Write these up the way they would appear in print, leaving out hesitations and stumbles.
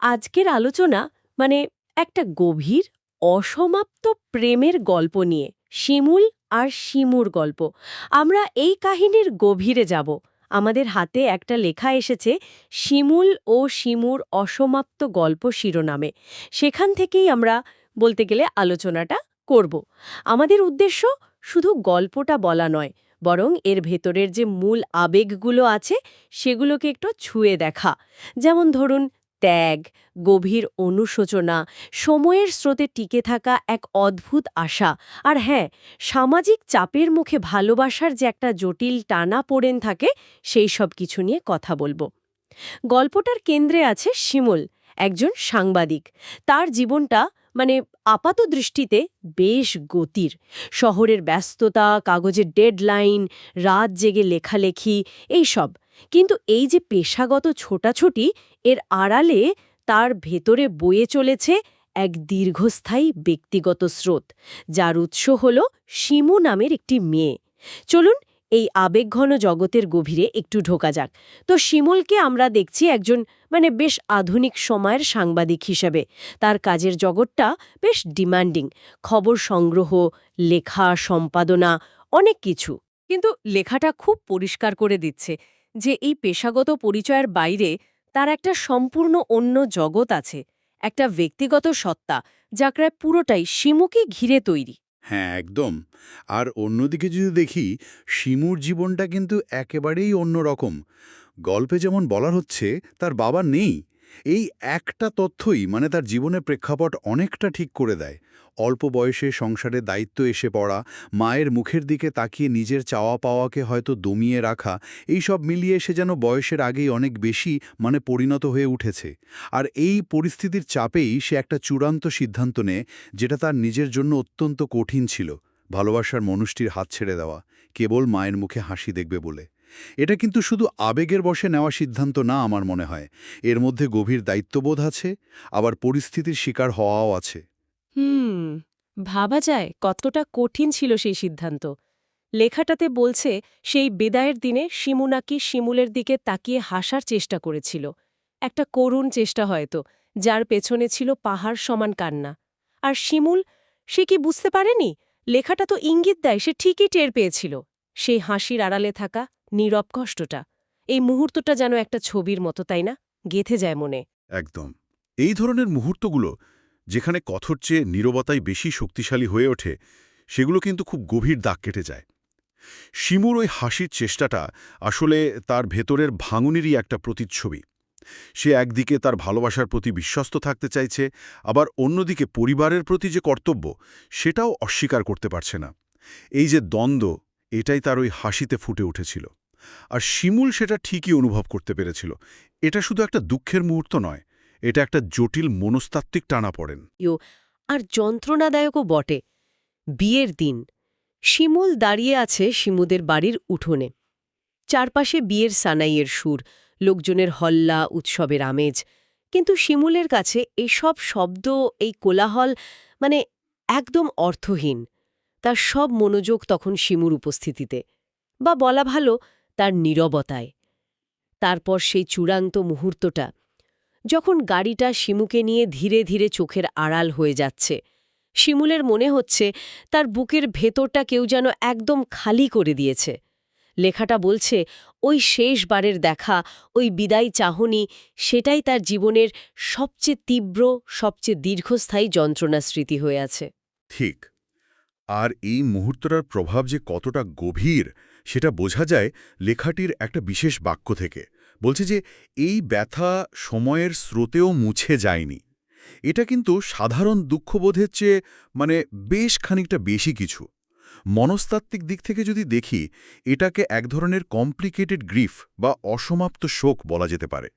আজকের আলোচনা মানে একটা গভীর অসমাপ্ত প্রেমের গল্প নিয়ে শিমুল আর শিমুর গল্প। আমরা এই কাহিনীর গভীরে যাব। আমাদের হাতে একটা লেখা এসেছে শিমুল ও শিমুর অসমাপ্ত গল্প শিরোনামে। সেখান থেকেই আমরা বলতে গেলে আলোচনাটা করব। আমাদের উদ্দেশ্য শুধু গল্পটা বলা নয়, বরং এর ভেতরের যে মূল আবেগগুলো আছে সেগুলোকে একটু ছুঁয়ে দেখা। যেমন ধরুন ত্যাগ, গভীর অনুশোচনা, সময়ের স্রোতে টিকে থাকা এক অদ্ভুত আশা, আর হ্যাঁ, সামাজিক চাপের মুখে ভালোবাসার যে একটা জটিল টানাপোড়েন থাকে সেই সব কিছু নিয়ে কথা বলবো। গল্পটার কেন্দ্রে আছে শিমুল, একজন সাংবাদিক। তার জীবনটা মানে আপাত দৃষ্টিতে বেশ গতির। শহরের ব্যস্ততা, কাগজের ডেডলাইন, রাত জেগে লেখালেখি, এইসব। কিন্তু এই যে পেশাগত ছোটাছুটি, এর আড়ালে তার ভেতরে বয়ে চলেছে এক দীর্ঘস্থায়ী ব্যক্তিগত স্রোত, যার উৎস হল শিমু নামের একটি মেয়ে। চলুন এই আবেগঘন জগতের গভীরে একটু ঢোকা যাক। তো শিমুলকে আমরা দেখছি একজন বেশ আধুনিক সময়ের সাংবাদিক হিসেবে। তার কাজের জগৎটা বেশ ডিমান্ডিং, খবর সংগ্রহ, লেখা, সম্পাদনা, অনেক কিছু। কিন্তু লেখাটা খুব পরিষ্কার করে দিচ্ছে যে এই পেশাগত পরিচয়ের বাইরে তার একটা সম্পূর্ণ অন্য জগৎ আছে, একটা ব্যক্তিগত সত্তা, যা প্রায় পুরোটাই শিমুকে ঘিরে তৈরি। হ্যাঁ, একদম। আর অন্যদিকে যদি দেখি, শিমুর জীবনটা কিন্তু একেবারেই অন্যরকম। গল্পে যেমন বলা হচ্ছে তার বাবা নেই, এই একটা তথ্যই তার জীবনের প্রেক্ষাপট অনেকটা ঠিক করে দেয়। অল্প বয়সে সংসারে দায়িত্ব এসে পড়া, মায়ের মুখের দিকে তাকিয়ে নিজের চাওয়া পাওয়াকে হয়তো দমিয়ে রাখা, এই সব মিলিয়ে সে যেন বয়সের আগেই অনেক বেশি পরিণত হয়ে উঠেছে। আর এই পরিস্থিতির চাপেই সে একটা চূড়ান্ত সিদ্ধান্ত নেয়, যেটা তার নিজের জন্য অত্যন্ত কঠিন ছিল: ভালোবাসার মানুষটির হাত ছেড়ে দেওয়া, কেবল মায়ের মুখে হাসি দেখবে বলে। এটা কিন্তু শুধু আবেগের বশে নেওয়া সিদ্ধান্ত না, আমার মনে হয় এর মধ্যে গভীর দায়িত্ববোধ আছে, আবার পরিস্থিতির শিকার হওয়াও আছে। হুম, ভাবা যায় কতটা কঠিন ছিল সেই সিদ্ধান্ত। লেখাটাতে বলছে সেই বিদায়ের দিনে শিমু নাকি শিমুলের দিকে তাকিয়ে হাসার চেষ্টা করেছিল। একটা করুণ চেষ্টা হয়তো, যার পেছনে ছিল পাহাড় সমান কান্না। আর শিমুল, সে কি বুঝতে পারেনি? লেখাটা তো ইঙ্গিত দেয় সে ঠিকই টের পেয়েছিল। সেই হাসির আড়ালে থাকা নীরব কষ্টটা, এই মুহূর্তটা যেন একটা ছবির মতো, তাই না? গেঁথে যায় মনে। একদম। এই ধরনের মুহূর্তগুলো, যেখানে কথর চেয়ে নীরবতাই বেশি শক্তিশালী হয়ে ওঠে, সেগুলো কিন্তু খুব গভীর দাগ কেটে যায়। শিমুর ওই হাসির চেষ্টাটা আসলে তার ভেতরের ভাঙুনেরই একটা প্রতিচ্ছবি। সে একদিকে তার ভালোবাসার প্রতি বিশ্বস্ত থাকতে চাইছে, আবার অন্যদিকে পরিবারের প্রতি যে কর্তব্য, সেটাও অস্বীকার করতে পারছে না। এই যে দ্বন্দ্ব, এটাই তার ওই হাসিতে ফুটে উঠেছিল। আর শিমুল সেটা ঠিকই অনুভব করতে পেরেছিল। এটা শুধু একটা দুঃখের মুহূর্ত নয়, এটা একটা জটিল মনস্তাত্ত্বিক টানাপড়েন। আর যন্ত্রণাদায়কও বটে। বিয়ের দিন শিমুল দাঁড়িয়ে আছে শিমুদের বাড়ির উঠোনে। চারপাশে বিয়ের সানাইয়ের সুর, লোকজনের হল্লা, উৎসবের আমেজ। কিন্তু শিমুলের কাছে এসব শব্দ, এই কোলাহল মানে একদম অর্থহীন। তার সব মনোযোগ তখন শিমুর উপস্থিতিতে, বা বলা ভালো তার নীরবতায়। তারপর সেই চূড়ান্ত মুহূর্তটা, যখন গাড়িটা শিমুকে নিয়ে ধীরে ধীরে চোখের আড়াল হয়ে যাচ্ছে। শিমুলের মনে হচ্ছে তার বুকের ভেতরটা কেউ যেন একদম খালি করে দিয়েছে। লেখাটা বলছে ওই শেষবারের দেখা, ওই বিদায় চাহনি, সেটাই তার জীবনের সবচেয়ে তীব্র, সবচেয়ে দীর্ঘস্থায়ী যন্ত্রণা স্মৃতি হয়ে আছে। ঠিক। আর এই মুহূর্তটার প্রভাব যে কতটা গভীর, সেটা বোঝা যায় লেখাটির একটা বিশেষ বাক্য থেকে। বলছে যে এই ব্যথা সময়ের স্রোতেও মুছে যায়নি। এটা কিন্তু সাধারণ দুঃখবোধের চেয়ে বেশ খানিকটা বেশি কিছু। মনস্তাত্ত্বিক দিক থেকে যদি দেখি, এটাকে এক ধরনের কমপ্লিকেটেড গ্রিফ বা অসমাপ্ত শোক বলা যেতে পারে।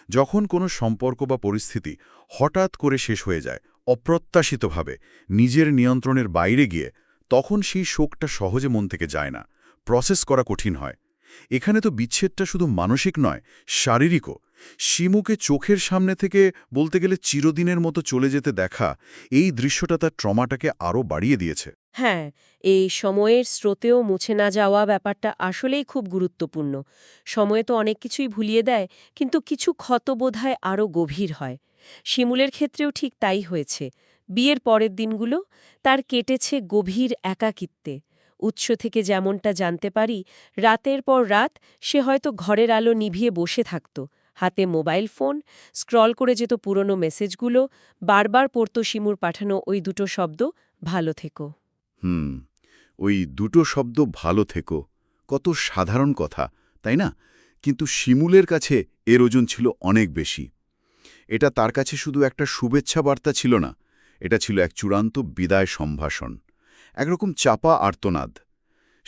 যখন কোনো সম্পর্ক বা পরিস্থিতি হঠাৎ করে শেষ হয়ে যায়, অপ্রত্যাশিতভাবে, নিজের নিয়ন্ত্রণের বাইরে গিয়ে, তখন সেই শোকটা সহজে মন থেকে যায় না, প্রসেস করা কঠিন হয়। এখানে তো বিচ্ছেদটা শুধু মানসিক নয়, শারীরিকও। শিমুকে চোখের সামনে থেকে বলতে গেলে চিরদিনের মতো চলে যেতে দেখা, এই দৃশ্যটা তার ট্রমাটাকে আরও বাড়িয়ে দিয়েছে। হ্যাঁ, এই সময়ের স্রোতেও মুছে না যাওয়া ব্যাপারটা আসলেই খুব গুরুত্বপূর্ণ। সময় তো অনেক কিছুই ভুলিয়ে দেয়, কিন্তু কিছু ক্ষত বোধহয় আরও গভীর হয়। শিমুলের ক্ষেত্রেও ঠিক তাই হয়েছে। বিয়ের পরের দিনগুলো তার কেটেছে গভীর একাকিত্বে। উৎস থেকে যেমনটা জানতে পারি, রাতের পর রাত সে হয়তো ঘরের আলো নিভিয়ে বসে থাকত, হাতে মোবাইল ফোন, স্ক্রল করে যেত পুরনো মেসেজগুলো, বারবার পড়ত শিমুর পাঠানো ওই দুটো শব্দ, ভালো থেকো। ওই দুটো শব্দ ভালো থেকো, কত সাধারণ কথা, তাই না? কিন্তু শিমুলের কাছে এর ওজন ছিল অনেক বেশি। এটা তার কাছে শুধু একটা শুভেচ্ছা বার্তা ছিল না, এটা ছিল এক চূড়ান্ত বিদায় সম্ভাষণ, একরকম চাপা আর্তনাদ।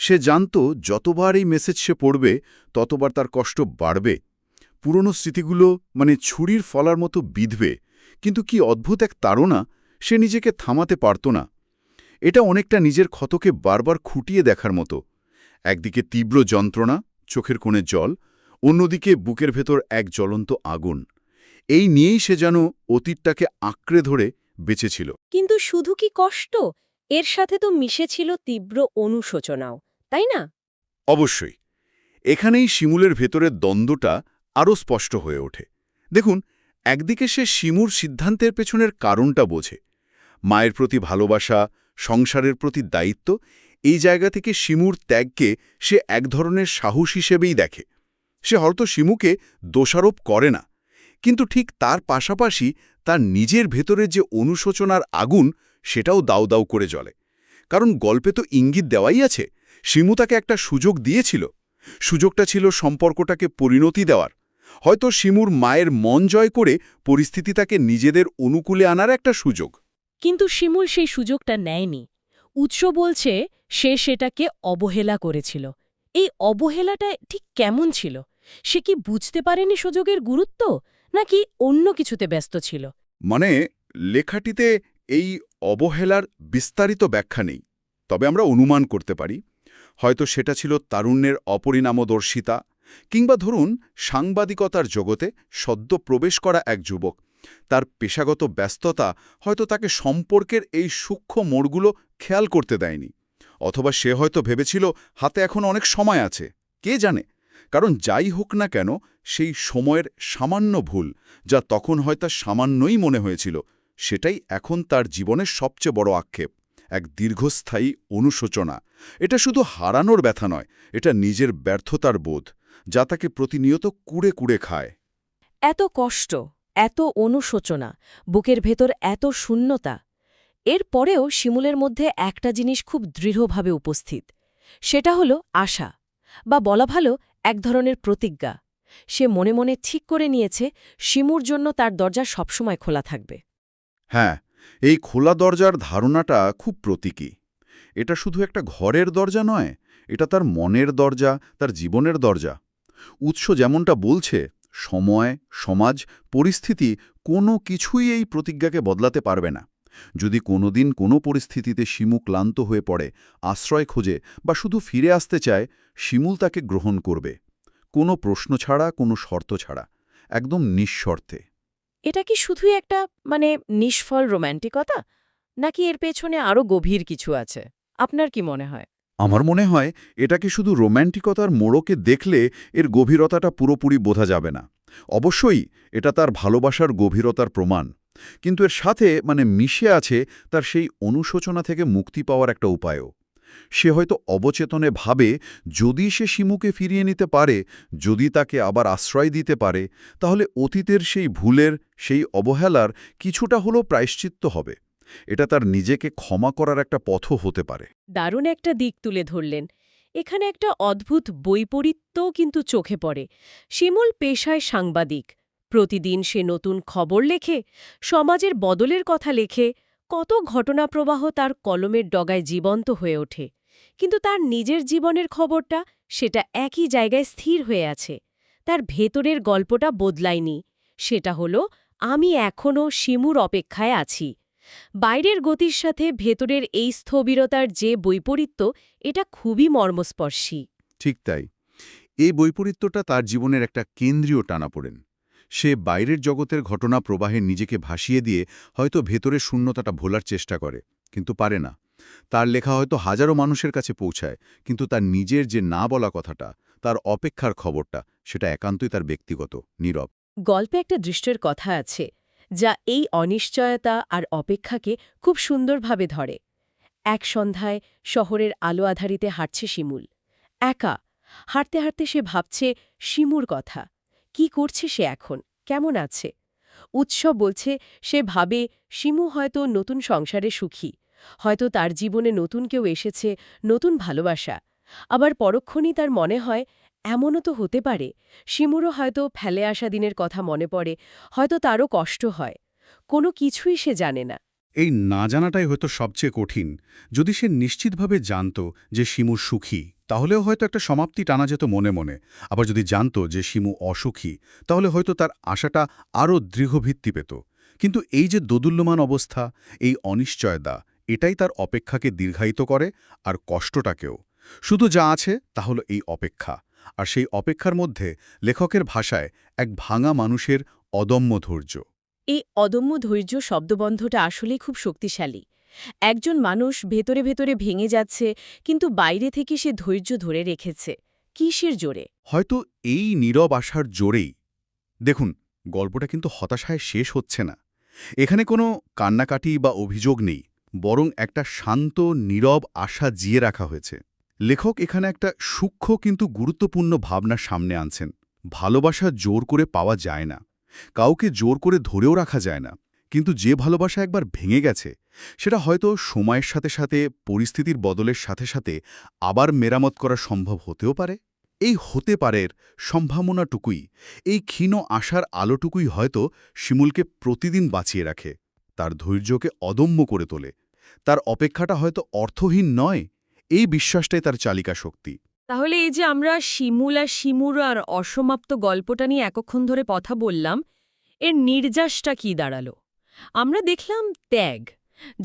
সে জানত যতবার এই মেসেজ সে পড়বে ততবার তার কষ্ট বাড়বে, পুরনো স্মৃতিগুলো ছুরির ফলার মতো বিঁধবে। কিন্তু কি অদ্ভুত এক তাড়না, সে নিজেকে থামাতে পারত না। এটা অনেকটা নিজের ক্ষতকে বারবার খুঁটিয়ে দেখার মতো। একদিকে তীব্র যন্ত্রণা, চোখের কোণে জল, অন্যদিকে বুকের ভেতর এক জ্বলন্ত আগুন। এই নিয়েই সে যেন অতীতটাকে আঁকড়ে ধরে বেঁচেছিল। কিন্তু শুধু কি কষ্ট, এর সাথে তো মিশেছিল তীব্র অনুশোচনাও, তাই না? অবশ্যই। এখানেই শিমুলের ভেতরের দ্বন্দ্বটা আরও স্পষ্ট হয়ে ওঠে। দেখুন, একদিকে সে শিমুর সিদ্ধান্তের পেছনের কারণটা বোঝে। মায়ের প্রতি ভালোবাসা, সংসারের প্রতি দায়িত্ব, এই জায়গা থেকে শিমুর ত্যাগকে সে এক ধরনের সাহস হিসেবেই দেখে। সে হয়তো শিমুকে দোষারোপ করে না, কিন্তু ঠিক তার পাশাপাশি তার নিজের ভেতরের যে অনুশোচনার আগুন, সেটাও দাউ দাউ করে জ্বলে। কারণ গল্পে তো ইঙ্গিত দেওয়াই আছে, শিমু তাকে একটা সুযোগ দিয়েছিল। সুযোগটা ছিল সম্পর্কটাকে পরিণতি দেওয়ার। হয়তো শিমুর মায়ের মন জয় করে পরিস্থিতি তাকে নিজেদের অনুকূলে আনার একটা সুযোগ। কিন্তু শিমুল সেই সুযোগটা নেয়নি। উৎস বলছে সে সেটাকে অবহেলা করেছিল। এই অবহেলাটা ঠিক কেমন ছিল? সে কি বুঝতে পারেনি সুযোগের গুরুত্ব, নাকি অন্য কিছুতে ব্যস্ত ছিল? লেখাটিতে এই অবহেলার বিস্তারিত ব্যাখ্যা নেই, তবে আমরা অনুমান করতে পারি হয়তো সেটা ছিল তারুণ্যের অপরিণামদর্শিতা, কিংবা ধরুন সাংবাদিকতার জগতে সদ্য প্রবেশ করা এক যুবক। তার পেশাগত ব্যস্ততা হয়তো তাকে সম্পর্কের এই সূক্ষ্ম মোড়গুলো খেয়াল করতে দেয়নি। অথবা সে হয়তো ভেবেছিল হাতে এখন অনেক সময় আছে, কে জানে। কারণ যাই হোক না কেন, সেই সময়ের সামান্য ভুল, যা তখন হয়তো সামান্যই মনে হয়েছিল, সেটাই এখন তার জীবনের সবচেয়ে বড় আক্ষেপ, এক দীর্ঘস্থায়ী অনুশোচনা। এটা শুধু হারানোর ব্যথা নয়, এটা নিজের ব্যর্থতার বোধ, যা তাকে প্রতিনিয়ত কুড়ে কুড়ে খায়। এত কষ্ট, এত অনুশোচনা, বুকের ভেতর এত শূন্যতা। এর পরেও শিমুলের মধ্যে একটা জিনিস খুব দৃঢ়ভাবে উপস্থিত। সেটা হলো আশা, বা বলা ভালো এক ধরনের প্রতিজ্ঞা। সে মনে মনে ঠিক করে নিয়েছে শিমুর জন্য তার দরজা সবসময় খোলা থাকবে। হ্যাঁ, এই খোলা দরজার ধারণাটা খুব প্রতীকী। এটা শুধু একটা ঘরের দরজা নয়, এটা তার মনের দরজা, তার জীবনের দরজা। উৎস যেমনটা বলছে, সময়, সমাজ, পরিস্থিতি কোনো কিছুই এই প্রতিজ্ঞাকে বদলাতে পারবে না। যদি কোনোদিন কোনো পরিস্থিতিতে শিমু ক্লান্ত হয়ে পড়ে, আশ্রয় খোঁজে বা শুধু ফিরে আসতে চায়, শিমুল তাকে গ্রহণ করবে। কোনো প্রশ্ন ছাড়া, কোনো শর্ত ছাড়া, একদম নিঃশর্তে। এটা কি শুধুই একটা নিষ্ফল রোম্যান্টিকতা, নাকি এর পেছনে আরও গভীর কিছু আছে? আপনার কি মনে হয়? আমার মনে হয় এটাকে শুধু রোম্যান্টিকতার মোড়কে দেখলে এর গভীরতাটা পুরোপুরি বোঝা যাবে না। অবশ্যই এটা তার ভালোবাসার গভীরতার প্রমাণ, কিন্তু এর সাথে মিশে আছে তার সেই অনুশোচনা থেকে মুক্তি পাওয়ার একটা উপায়ও। সে হয়তো অবচেতনে ভাবে, যদি সে শিমুকে ফিরিয়ে নিতে পারে, যদি তাকে আবার আশ্রয় দিতে পারে, তাহলে অতীতের সেই ভুলের, সেই অবহেলার কিছুটা হলেও প্রায়শ্চিত্ত হবে। এটা তার নিজেকে ক্ষমা করার একটা পথও হতে পারে। দারুণ একটা দিক তুলে ধরলেন। এখানে একটা অদ্ভুত বৈপরীত্যও কিন্তু চোখে পড়ে। শিমুল পেশায় সাংবাদিক। প্রতিদিন সে নতুন খবর লেখে, সমাজের বদলের কথা লেখে, কত ঘটনাপ্রবাহ তার কলমের ডগায় জীবন্ত হয়ে ওঠে। কিন্তু তার নিজের জীবনের খবরটা, সেটা একই জায়গায় স্থির হয়ে আছে। তার ভেতরের গল্পটা বদলায়নি। সেটা হলো, আমি এখনও শিমুর অপেক্ষায় আছি। বাইরের গতির সাথে ভেতরের এই স্থবিরতার যে বৈপরীত্য, এটা খুবই মর্মস্পর্শী। ঠিক তাই। এই বৈপরীত্যটা তার জীবনের একটা কেন্দ্রীয় টানাপোড়েন। সে বাইরের জগতের ঘটনা প্রবাহে নিজেকে ভাসিয়ে দিয়ে হয়তো ভেতরের শূন্যতাটা ভোলার চেষ্টা করে, কিন্তু পারে না। তার লেখা হয়তো হাজারো মানুষের কাছে পৌঁছায়, কিন্তু তার নিজের যে না বলা কথাটা, তার অপেক্ষার খবরটা, সেটা একান্তই তার ব্যক্তিগত, নীরব। গল্পে একটা দৃশ্যের কথা আছে, যা এই অনিশ্চয়তা আর অপেক্ষাকে খুব সুন্দরভাবে ধরে। এক সন্ধ্যায় শহরের আলো আধারিতে হাঁটছে শিমুল। একা হাঁটতে হাঁটতে সে ভাবছে শিমুর কথা। কি করছে সে এখন, কেমন আছে? উৎসব বলছে, সে ভাবে শিমু হয়তো নতুন সংসারে সুখী, হয়তো তার জীবনে নতুন কেউ এসেছে, নতুন ভালোবাসা। আবার পরক্ষণেই তার মনে হয় এমনও তো হতে পারে, শিমুরও হয়তো ফেলে আসা দিনের কথা মনে পড়ে, হয়তো তারও কষ্ট হয়। কোনো কিছুই সে জানে না। এই না জানাটাই হয়তো সবচেয়ে কঠিন। যদি সে নিশ্চিতভাবে জানত যে শিমু সুখী, তাহলেও হয়তো একটা সমাপ্তি টানা যেত মনে মনে। আবার যদি জানত যে শিমু অসুখী, তাহলে হয়তো তার আশাটা আরও দৃঢ়ভিত্তি পেত। কিন্তু এই যে দোদুল্যমান অবস্থা, এই অনিশ্চয়তা, এটাই তার অপেক্ষাকে দীর্ঘায়িত করে, আর কষ্টটাকেও। শুধু যা আছে তা হলো এই অপেক্ষা। আর সেই অপেক্ষার মধ্যে লেখকের ভাষায় এক ভাঙা মানুষের অদম্য ধৈর্য। এই অদম্য ধৈর্য শব্দবন্ধটা আসলেই খুব শক্তিশালী। একজন মানুষ ভেতরে ভেতরে ভেঙে যাচ্ছে, কিন্তু বাইরে থেকে সে ধৈর্য ধরে রেখেছে। কিসের জোরে? হয়তো এই নীরব আশার জোরেই। দেখুন, গল্পটা কিন্তু হতাশায় শেষ হচ্ছে না। এখানে কোনো কান্নাকাটি বা অভিযোগ নেই, বরং একটা শান্ত নীরব আশা জিয়ে রাখা হয়েছে। লেখক এখানে একটা সূক্ষ্ম কিন্তু গুরুত্বপূর্ণ ভাবনা সামনে আনছেন। ভালোবাসা জোর করে পাওয়া যায় না, কাউকে জোর করে ধরেও রাখা যায় না। কিন্তু যে ভালোবাসা একবার ভেঙে গেছে, সেটা হয়তো সময়ের সাথে সাথে, পরিস্থিতির বদলের সাথে সাথে আবার মেরামত করা সম্ভব হতেও পারে। এই হতে পারের সম্ভাবনাটুকুই, এই ক্ষীণ আশার আলোটুকুই হয়তো শিমুলকে প্রতিদিন বাঁচিয়ে রাখে, তার ধৈর্যকে অদম্য করে তোলে। তার অপেক্ষাটা হয়তো অর্থহীন নয়, এই বিশ্বাসটাই তার চালিকা শক্তি। তাহলে এই যে আমরা শিমুল আর শিমুর আর অসমাপ্ত গল্পটা নিয়ে এতক্ষণ ধরে কথা বললাম, এর নির্যাসটা কি দাঁড়ালো? আমরা দেখলাম ত্যাগ,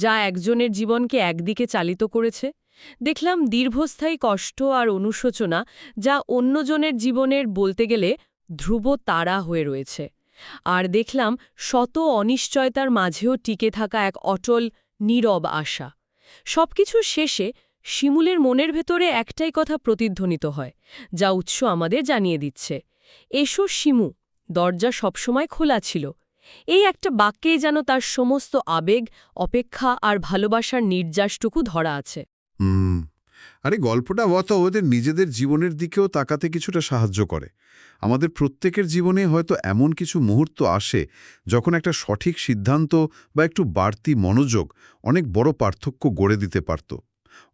যা একজনের জীবনকে একদিকে চালিত করেছে। দেখলাম দীর্ঘস্থায়ী কষ্ট আর অনুশোচনা, যা অন্যজনের জীবনের বলতে গেলে ধ্রুব তারা হয়ে রয়েছে। আর দেখলাম শত অনিশ্চয়তার মাঝেও টিকে থাকা এক অটল, নীরব আশা। সবকিছুর শেষে শিমুলের মনের ভেতরে একটাই কথা প্রতিধ্বনিত হয়, যা উৎস আমাদের জানিয়ে দিচ্ছে, এসো শিমু, দরজা সবসময় খোলা ছিল। এই একটা বাক্যেই যেন তার সমস্ত আবেগ, অপেক্ষা আর ভালোবাসার নির্যাসটুকু ধরা আছে। আরে গল্পটা ওদের নিজেদের জীবনের দিকেও তাকাতে কিছুটা সাহায্য করে। আমাদের প্রত্যেকের জীবনে হয়তো এমন কিছু মুহূর্ত আসে যখন একটা সঠিক সিদ্ধান্ত বা একটু বাড়তি মনোযোগ অনেক বড় পার্থক্য গড়ে দিতে পারত।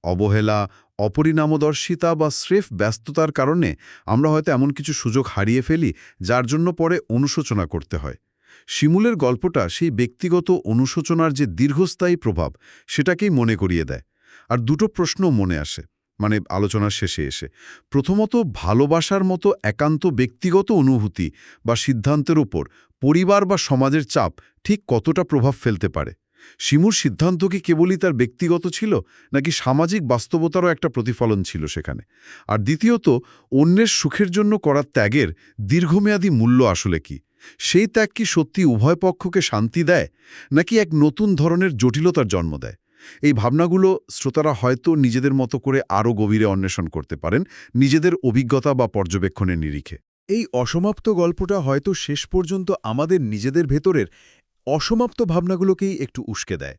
অবহেলা, অপরিণামদর্শিতা বা স্রেফ ব্যস্ততার কারণে আমরা হয়তো এমন কিছু সুযোগ হারিয়ে ফেলি, যার জন্য পরে অনুশোচনা করতে হয়। শিমুলের গল্পটা সেই ব্যক্তিগত অনুশোচনার যে দীর্ঘস্থায়ী প্রভাব, সেটাকেই মনে করিয়ে দেয়। আর দুটো প্রশ্ন মনে আসে আলোচনার শেষে এসে। প্রথমত, ভালোবাসার মতো একান্ত ব্যক্তিগত অনুভূতি বা সিদ্ধান্তের উপর পরিবার বা সমাজের চাপ ঠিক কতটা প্রভাব ফেলতে পারে? শিমুর সিদ্ধান্ত কি কেবলই তার ব্যক্তিগত ছিল, নাকি সামাজিক বাস্তবতারও একটা প্রতিফলন ছিল সেখানে? আর দ্বিতীয়ত, অন্যের সুখের জন্য করা ত্যাগের দীর্ঘমেয়াদী মূল্য আসলে কি? সেই ত্যাগ কি সত্যি উভয় পক্ষকে শান্তি দেয়, নাকি এক নতুন ধরনের জটিলতার জন্ম দেয়? এই ভাবনাগুলো শ্রোতারা হয়তো নিজেদের মতো করে আরও গভীরে অন্বেষণ করতে পারেন, নিজেদের অভিজ্ঞতা বা পর্যবেক্ষণের নিরিখে। এই অসমাপ্ত গল্পটা হয়তো শেষ পর্যন্ত আমাদের নিজেদের ভেতরের অসমাপ্ত ভাবনাগুলোকেই একটু উস্কে দেয়।